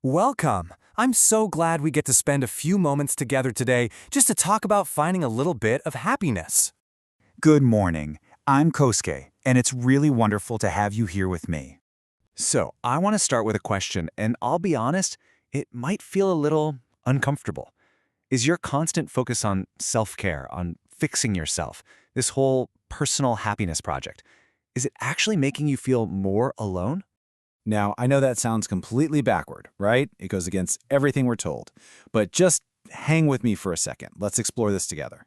Welcome! I'm so glad we get to spend a few moments together today just to talk about finding a little bit of happiness. Good morning. I'm Kosuke, and it's really wonderful to have you here with me. So, I want to start with a question, and I'll be honest, it might feel a little uncomfortable. Is your constant focus on self-care, on fixing yourself, this whole personal happiness project, is it actually making you feel more alone? Now, I know that sounds completely backward, right? It goes against everything we're told. But just hang with me for a second. Let's explore this together.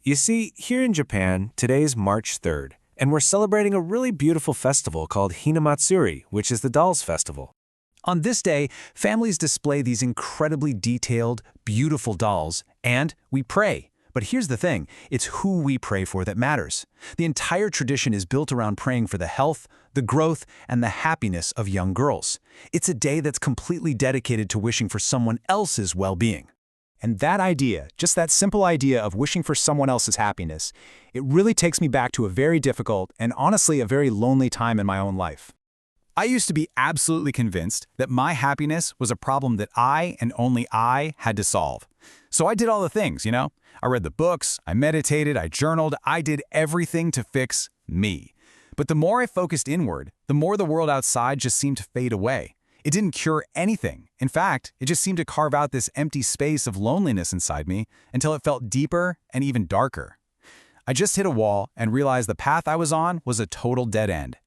You see, here in Japan, today's March 3rd, and we're celebrating a really beautiful festival called Hinamatsuri, which is the Dolls Festival. On this day, families display these incredibly detailed, beautiful dolls, and we pray. But here's the thing, it's who we pray for that matters. The entire tradition is built around praying for the health, the growth, and the happiness of young girls. It's a day that's completely dedicated to wishing for someone else's well-being. And that idea, just that simple idea of wishing for someone else's happiness, it really takes me back to a very difficult and honestly a very lonely time in my own life. I used to be absolutely convinced that my happiness was a problem that I and only I had to solve. So I did all the things, I read the books, I meditated, I journaled, I did everything to fix me. But the more I focused inward, the more the world outside just seemed to fade away. It didn't cure anything. In fact, it just seemed to carve out this empty space of loneliness inside me until it felt deeper and even darker. I just hit a wall and realized the path I was on was a total dead end.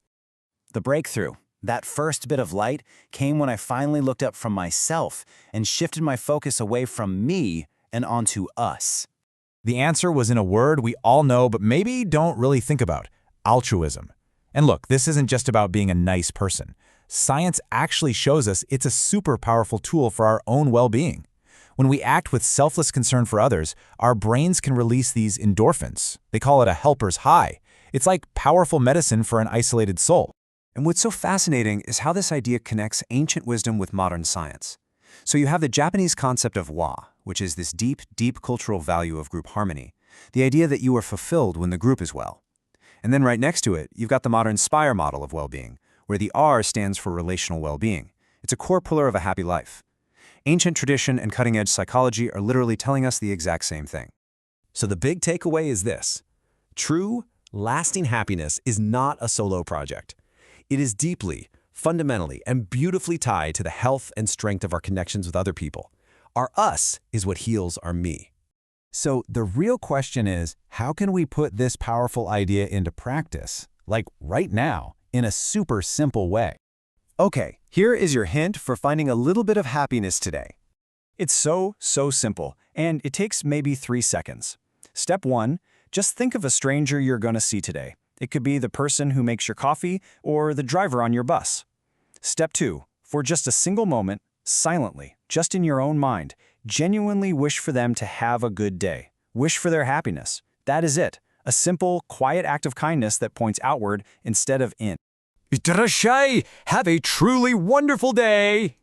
The breakthrough, that first bit of light, came when I finally looked up from myself and shifted my focus away from me and onto us. The answer was in a word we all know but maybe don't really think about: altruism. And look, this isn't just about being a nice person. Science actually shows us it's a super powerful tool for our own well-being. When we act with selfless concern for others, our brains can release these endorphins. They call it a helper's high. It's like powerful medicine for an isolated soul. And what's so fascinating is how this idea connects ancient wisdom with modern science. So you have the Japanese concept of wa, which is this deep, deep cultural value of group harmony, the idea that you are fulfilled when the group is well. And then right next to it, you've got the modern SPIRE model of well-being, where the R stands for relational well-being. It's a core pillar of a happy life. Ancient tradition and cutting-edge psychology are literally telling us the exact same thing. So the big takeaway is this: true, lasting happiness is not a solo project. It is deeply, fundamentally, and beautifully tied to the health and strength of our connections with other people. Our us is what heals our me. So the real question is, how can we put this powerful idea into practice, like right now, in a super simple way? Okay, here is your hint for finding a little bit of happiness today. It's so simple, and it takes maybe 3 seconds. Step 1, just think of a stranger you're gonna see today. It could be the person who makes your coffee or the driver on your bus. Step 2, for just a single moment, silently, just in your own mind, genuinely wish for them to have a good day. Wish for their happiness. That is it. A simple, quiet act of kindness that points outward instead of in. Itterashai! Have a truly wonderful day!